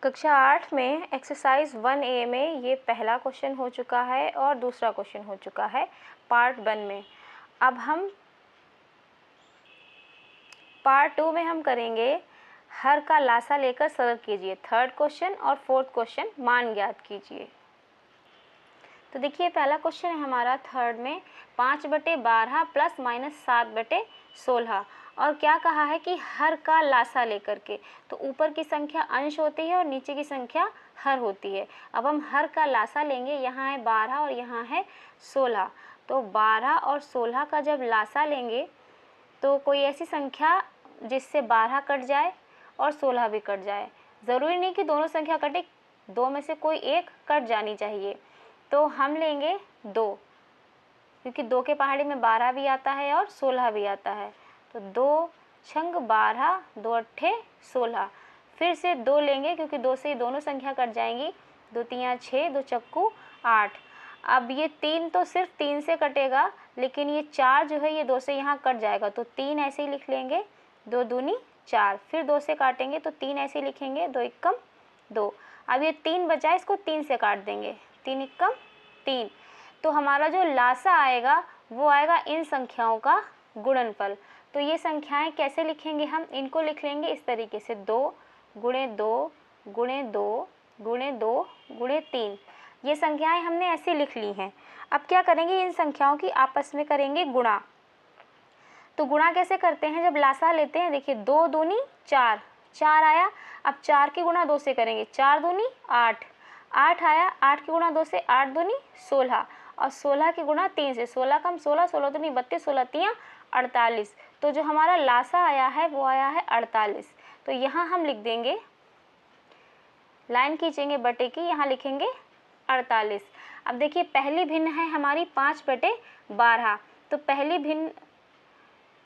कक्षा 8 में exercise 1A में ये पहला क्वेश्चन हो चुका है और दूसरा क्वेश्चन हो चुका है पार्ट 1 में। अब हम पार्ट 2 में हम करेंगे हर का लासा लेकर सरल कीजिए। थर्ड क्वेश्चन और फोर्थ क्वेश्चन मान ज्ञात कीजिए। तो देखिए पहला क्वेश्चन है हमारा थर्ड में 5/12 प्लस माइनस 7/16 और क्या कहा है कि हर का लासा लेकर के। तो ऊपर की संख्या अंश होती है और नीचे की संख्या हर होती है। अब हम हर का लासा लेंगे। यहाँ है 12 और यहाँ है 16। तो 12 और 16 का जब लासा लेंगे तो कोई ऐसी संख्या जिससे 12 कट जाए और 16 भी कट जाए। ज़रूरी नहीं कि दोनों संख्या कटे, दो में से कोई एक कट जानी चाहिए। तो हम लेंगे 2, क्योंकि 2 के पहाड़ी में 12 भी आता है और 16 भी आता है। तो 2 छंग 12, 2 अट्ठे 16। फिर से 2 लेंगे क्योंकि 2 से ही दोनों संख्या कट जाएंगी। 2 तियाँ 6, 2 चक्कू 8। अब ये 3 तो सिर्फ 3 से कटेगा, लेकिन ये 4 जो है ये 2 से यहाँ कट जाएगा। तो 3 ऐसे ही लिख लेंगे, 2 दूनी 4। फिर 2 से काटेंगे तो 3 ऐसे ही लिखेंगे, 2 एकम 2। अब ये 3 बचा, इसको 3 से काट देंगे, 3 एकम 3। तो हमारा जो लासा आएगा वो आएगा इन संख्याओं का गुणनफल। तो ये संख्याएं कैसे लिखेंगे हम? इनको लिख लेंगे इस तरीके से, 2 गुणे 2 गुणे 2 गुणे 2 गुणे 3। ये संख्याएं हमने ऐसे लिख ली हैं। अब क्या करेंगे, इन संख्याओं की आपस में करेंगे गुणा। तो गुणा कैसे करते हैं? जब लासा लेते हैं, देखिए 2 दूनी 4, 4 आया। अब 4 की गुणा 2 से करेंगे, 4 दूनी 8, 8 आया। 8 की गुणा 2 से, 8 दूनी 16 और 16 की गुणा 3 से, 16 कम 16, 16 दूनी 32, 16 तियाँ 48। तो जो हमारा लासा आया है वो आया है 48। तो यहाँ हम लिख देंगे, लाइन खींचेंगे बटे की, यहाँ लिखेंगे 48। अब देखिए पहली भिन्न है हमारी 5/12। तो पहली भिन्न,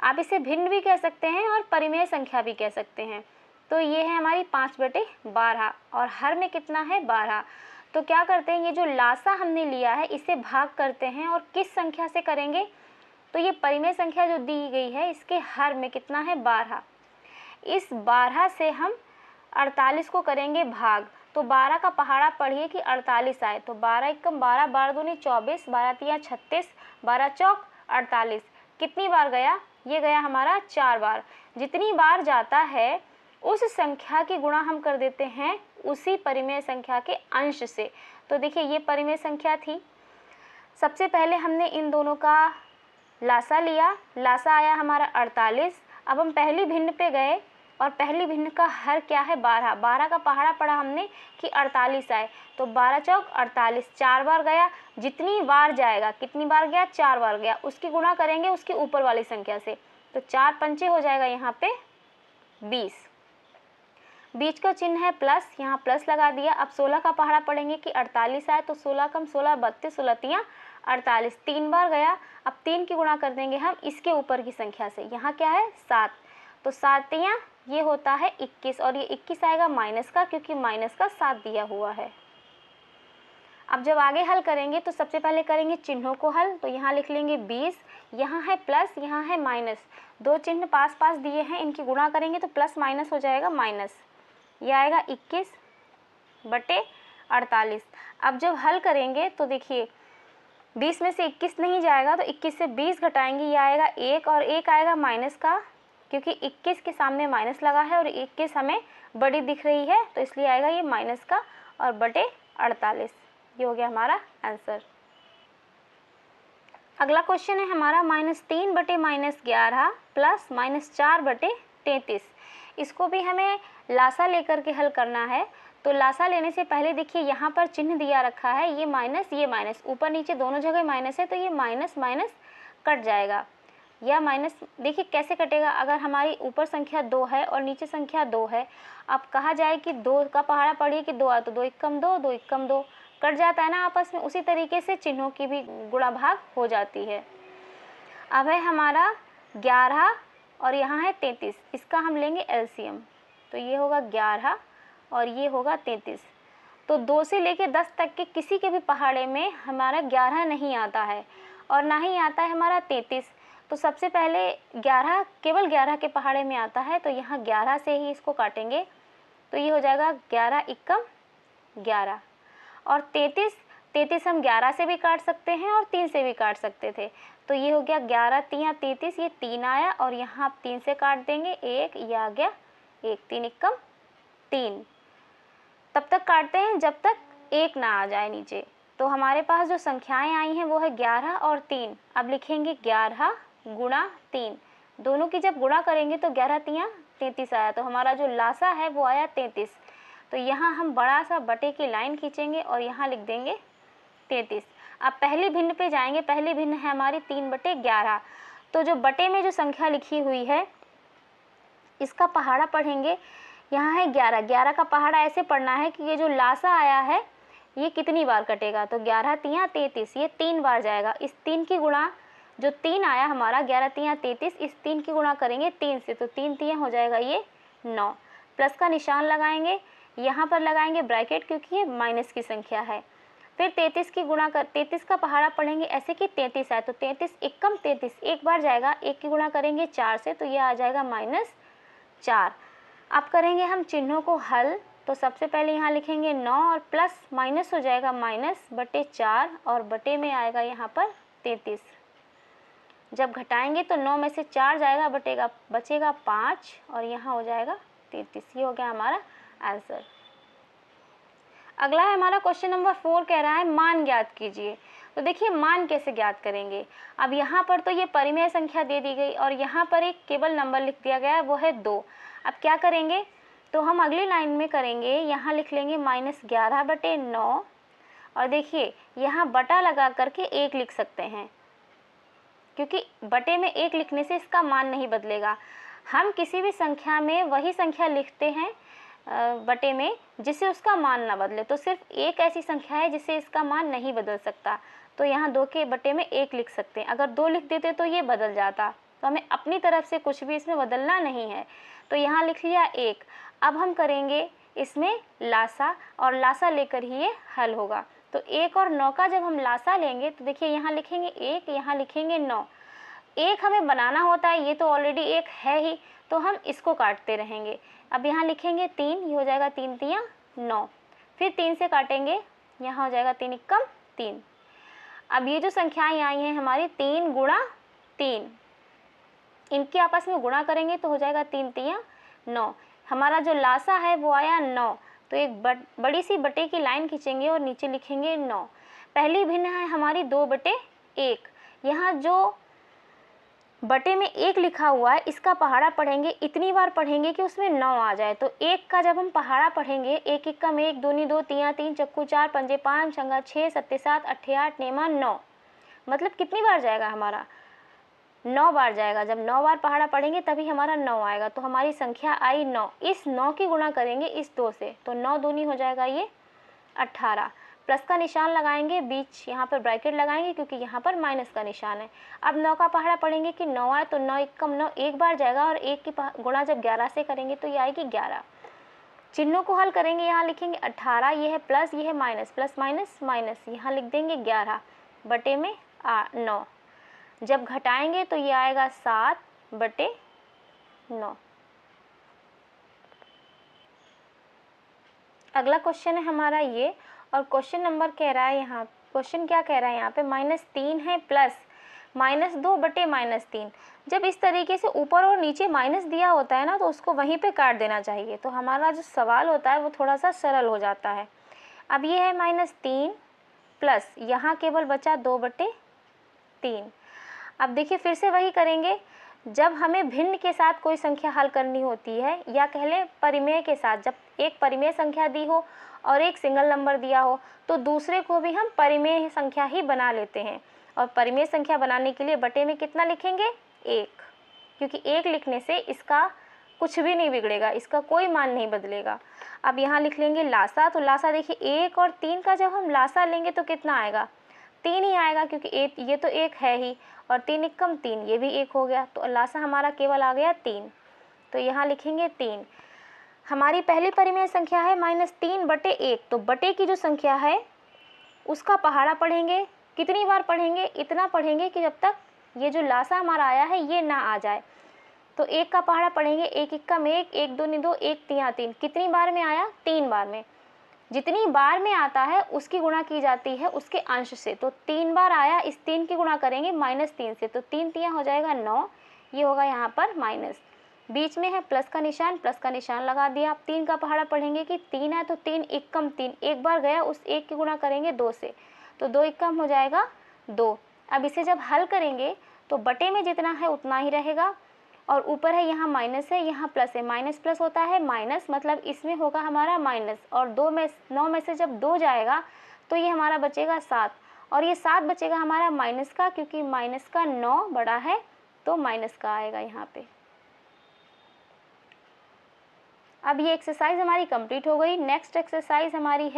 आप इसे भिन्न भी कह सकते हैं और परिमेय संख्या भी कह सकते हैं। तो ये है हमारी 5/12 और हर में कितना है? 12। तो क्या करते हैं, ये जो लासा हमने लिया है इसे भाग करते हैं और किस संख्या से करेंगे? तो ये परिमेय संख्या जो दी गई है इसके हर में कितना है? 12। इस 12 से हम 48 को करेंगे भाग। तो 12 का पहाड़ा पढ़िए कि 48 आए। तो 12 एकम 12, 12 दूनी 24, 12 तियाँ 36, 12 चौक 48। कितनी बार गया? ये गया हमारा 4 बार। जितनी बार जाता है उस संख्या की गुणा हम कर देते हैं उसी परिमेय संख्या के अंश से। तो देखिए ये परिमेय संख्या थी। सबसे पहले हमने इन दोनों का लासा लिया, लासा आया हमारा 48। अब हम पहली भिन्न पे गए और पहली भिन्न का हर क्या है? 12। 12 का पहाड़ा पढ़ा हमने कि 48 आए। तो 12 चौक 48, 4 बार गया। जितनी बार जाएगा, कितनी बार गया? 4 बार गया, उसकी गुणा करेंगे उसकी ऊपर वाली संख्या से। तो 4 पंचे हो जाएगा यहाँ पे 20। बीच का चिन्ह है प्लस, यहाँ प्लस लगा दिया। अब 16 का पहाड़ा पढ़ेंगे कि 48 आए। तो 16 कम 16, 32, 16 तियाँ 48, 3 बार गया। अब 3 की गुणा कर देंगे हम इसके ऊपर की संख्या से। यहाँ क्या है? 7। तो 7 तियाँ ये होता है 21 और ये 21 आएगा माइनस का, क्योंकि माइनस का 7 दिया हुआ है। अब जब आगे हल करेंगे तो सबसे पहले करेंगे चिन्हों को हल। तो यहाँ लिख लेंगे 20, यहाँ है प्लस, यहाँ है माइनस। दो चिन्ह पास पास दिए हैं, इनकी गुणा करेंगे तो प्लस माइनस हो जाएगा माइनस। ये आएगा 21/48। अब जब हल करेंगे तो देखिए 20 में से 21 नहीं जाएगा, तो 21 से 20 घटाएंगे, ये आएगा 1 और 1 आएगा माइनस का, क्योंकि 21 के सामने माइनस लगा है और 21 हमें बड़ी दिख रही है, तो इसलिए आएगा ये माइनस का और बटे 48। ये हो गया हमारा आंसर। अगला क्वेश्चन है हमारा -3/-11 प्लस -4/33। इसको भी हमें लासा लेकर के हल करना है। तो लासा लेने से पहले देखिए यहाँ पर चिन्ह दिया रखा है, ये माइनस, ऊपर नीचे दोनों जगह माइनस है, तो ये माइनस माइनस कट जाएगा। या माइनस देखिए कैसे कटेगा, अगर हमारी ऊपर संख्या 2 है और नीचे संख्या 2 है। अब कहा जाए कि 2 का पहाड़ा पढ़िए कि 2 आए, तो 2 एकम 2, 2 एकम 2 कट जाता है ना आपस में। उसी तरीके से चिन्हों की भी गुणा भाग हो जाती है। अब है हमारा 11 और यहाँ है 33, इसका हम लेंगे एलसीएम। तो ये होगा 11 और ये होगा 33। तो 2 से लेके 10 तक के किसी के भी पहाड़े में हमारा 11 नहीं आता है और ना ही आता है हमारा 33। तो सबसे पहले 11 केवल 11 के पहाड़े में आता है, तो यहाँ 11 से ही इसको काटेंगे। तो ये हो जाएगा 11 एकम 11। और 33 हम 11 से भी काट सकते हैं और 3 से भी काट सकते थे, तो ये हो गया 11 तिया 33, ये 3 आया और यहाँ आप 3 से काट देंगे 1, ये आ गया 1, 3 एकम 3। तब तक काटते हैं जब तक 1 ना आ जाए नीचे। तो हमारे पास जो संख्याएं आई हैं वो है 11 और 3। अब लिखेंगे 11 गुणा 3, दोनों की जब गुणा करेंगे तो 11 तिया 33 आया, तो हमारा जो लासा है वो आया 33। तो यहाँ हम बड़ा सा बटे की लाइन खींचेंगे और यहाँ लिख देंगे 33। अब पहली भिन्न पे जाएंगे, पहली भिन्न है हमारी 3/11। तो जो बटे में जो संख्या लिखी हुई है इसका पहाड़ा पढ़ेंगे, यहाँ है 11, 11 का पहाड़ा ऐसे पढ़ना है कि ये जो लासा आया है ये कितनी बार कटेगा, तो 11 तिया 33, ये 3 बार जाएगा। इस 3 की गुणा जो 3 आया हमारा 11 तिया 33, इस 3 की गुणा करेंगे 3 से, तो 3 तिया हो जाएगा ये 9। प्लस का निशान लगाएंगे, यहाँ पर लगाएंगे ब्रैकेट क्योंकि ये माइनस की संख्या है। फिर 33 की गुणा कर 33 का पहाड़ा पढ़ेंगे ऐसे कि 33 आए, तो 33 एकम 33 एक बार जाएगा, 1 की गुणा करेंगे 4 से, तो ये आ जाएगा -4। अब करेंगे हम चिन्हों को हल, तो सबसे पहले यहाँ लिखेंगे 9 और प्लस माइनस हो जाएगा -/4 और बटे में आएगा यहाँ पर 33। जब घटाएंगे तो 9 में से 4 जाएगा, बचेगा 5 और यहाँ हो जाएगा 33। ये हो गया हमारा आंसर। अगला है हमारा क्वेश्चन नंबर 4, कह रहा है मान ज्ञात कीजिए। तो देखिए मान कैसे ज्ञात करेंगे। अब यहाँ पर तो ये परिमेय संख्या दे दी गई और यहाँ पर एक केवल नंबर लिख दिया गया है, वो है 2। अब क्या करेंगे, तो हम अगली लाइन में करेंगे, यहाँ लिख लेंगे -11/9 और देखिए यहाँ बटा लगा करके 1 लिख सकते हैं, क्योंकि बटे में 1 लिखने से इसका मान नहीं बदलेगा। हम किसी भी संख्या में वही संख्या लिखते हैं बटे में जिससे उसका मान ना बदले, तो सिर्फ एक ऐसी संख्या है जिससे इसका मान नहीं बदल सकता, तो यहाँ 2 के बटे में 1 लिख सकते हैं। अगर 2 लिख देते तो ये बदल जाता, तो हमें अपनी तरफ से कुछ भी इसमें बदलना नहीं है, तो यहाँ लिख लिया 1। अब हम करेंगे इसमें लासा और लासा लेकर ही ये हल होगा। तो 1 और 9 का जब हम लासा लेंगे तो देखिए यहाँ लिखेंगे 1, यहाँ लिखेंगे 9। 1 हमें बनाना होता है, ये तो ऑलरेडी 1 है ही, तो हम इसको काटते रहेंगे। अब यहाँ लिखेंगे 3, ये हो जाएगा 3 तिया 9, फिर 3 से काटेंगे, यहाँ हो जाएगा 3 एकम 3। अब ये जो संख्याएं आई हैं हमारी 3 गुणा 3, इनके आपस में गुणा करेंगे तो हो जाएगा 3 तिया 9। हमारा जो लासा है वो आया 9, तो एक बड़ी सी बटे की लाइन खींचेंगे और नीचे लिखेंगे 9। पहली भिन्न है हमारी 2/1। यहाँ जो बटे में 1 लिखा हुआ है इसका पहाड़ा पढ़ेंगे, इतनी बार पढ़ेंगे कि उसमें 9 आ जाए। तो 1 का जब हम पहाड़ा पढ़ेंगे, 1 एकम 1, 2 2 तिया 3, चक्कू 4, पंजे 5, छंगा 6, सत्ते 7, अट्ठे 8, नेमा 9, मतलब कितनी बार जाएगा हमारा 9 बार जाएगा। जब 9 बार पहाड़ा पढ़ेंगे तभी हमारा 9 आएगा, तो हमारी संख्या आई 9। इस 9 की गुणा करेंगे इस 2 से, तो 9 दूनी हो जाएगा ये 18। प्लस का निशान लगाएंगे, बीच यहाँ पर ब्रैकेट लगाएंगे क्योंकि यहाँ पर माइनस का निशान है। अब 9 का पहाड़ा पढ़ेंगे कि 9 आए, तो 9 एकम 9 एक बार जाएगा और 1 की गुणा जब 11 से करेंगे तो ये आएगी 11। चिन्हों को हल करेंगे, यहाँ लिखेंगे 18, ये है प्लस, ये है माइनस, प्लस माइनस माइनस, यहाँ लिख देंगे 11 बटे में 9। जब घटाएंगे तो ये आएगा 7/9। अगला क्वेश्चन है हमारा ये, और क्वेश्चन नंबर कह रहा है यहाँ, क्वेश्चन क्या कह रहा है यहाँ पे -3 है प्लस -2/-3। जब इस तरीके से ऊपर और नीचे माइनस दिया होता है ना, तो उसको वहीं पे काट देना चाहिए, तो हमारा जो सवाल होता है वो थोड़ा सा सरल हो जाता है। अब ये है -3 प्लस यहाँ केवल बचा 2/3। अब देखिए फिर से वही करेंगे, जब हमें भिन्न के साथ कोई संख्या हल करनी होती है, या कह लें परिमेय के साथ, जब एक परिमेय संख्या दी हो और एक सिंगल नंबर दिया हो, तो दूसरे को भी हम परिमेय संख्या ही बना लेते हैं। और परिमेय संख्या बनाने के लिए बटे में कितना लिखेंगे 1, क्योंकि 1 लिखने से इसका कुछ भी नहीं बिगड़ेगा, इसका कोई मान नहीं बदलेगा। अब यहाँ लिख लेंगे लासा, तो लासा देखिए 1 और 3 का जब हम लासा लेंगे तो कितना आएगा, 3 ही आएगा, क्योंकि ये तो 1 है ही, और 3 एकम 3, ये भी 1 हो गया, तो लासा हमारा केवल आ गया 3। तो यहाँ लिखेंगे 3। हमारी पहली परिमेय संख्या है -3/1, तो बटे की जो संख्या है उसका पहाड़ा पढ़ेंगे। कितनी बार पढ़ेंगे, इतना पढ़ेंगे कि जब तक ये जो लासा हमारा आया है ये ना आ जाए। तो एक का पहाड़ा पढ़ेंगे, एक एक का में एक दूनी दो, एक तिया तीन, कितनी बार में आया? 3 बार में। जितनी बार में आता है उसकी गुणा की जाती है उसके अंश से, तो 3 बार आया, इस 3 की गुणा करेंगे -3 से, तो 3 तिया हो जाएगा 9, ये होगा यहाँ पर माइनस। बीच में है प्लस का निशान लगा दिया। आप 3 का पहाड़ा पढ़ेंगे कि 3 है तो 3 एकम 3, एक बार गया, उस एक की गुणा करेंगे 2 से, तो 2 एकम हो जाएगा 2। अब इसे जब हल करेंगे तो बटे में जितना है उतना ही रहेगा, और ऊपर है यहाँ माइनस है, यहाँ प्लस है, माइनस प्लस होता है माइनस, मतलब इसमें होगा हमारा माइनस, और 9 में से जब 2 जाएगा तो ये हमारा बचेगा 7, और ये 7 बचेगा हमारा माइनस का, क्योंकि माइनस का 9 बड़ा है तो माइनस का आएगा यहाँ पे। अब ये एक्सरसाइज हमारी कंप्लीट हो गई। नेक्स्ट एक्सरसाइज हमारी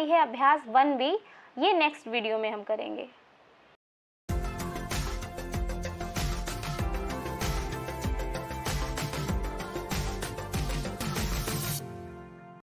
है अभ्यास 1B, ये नेक्स्ट वीडियो में हम करेंगे।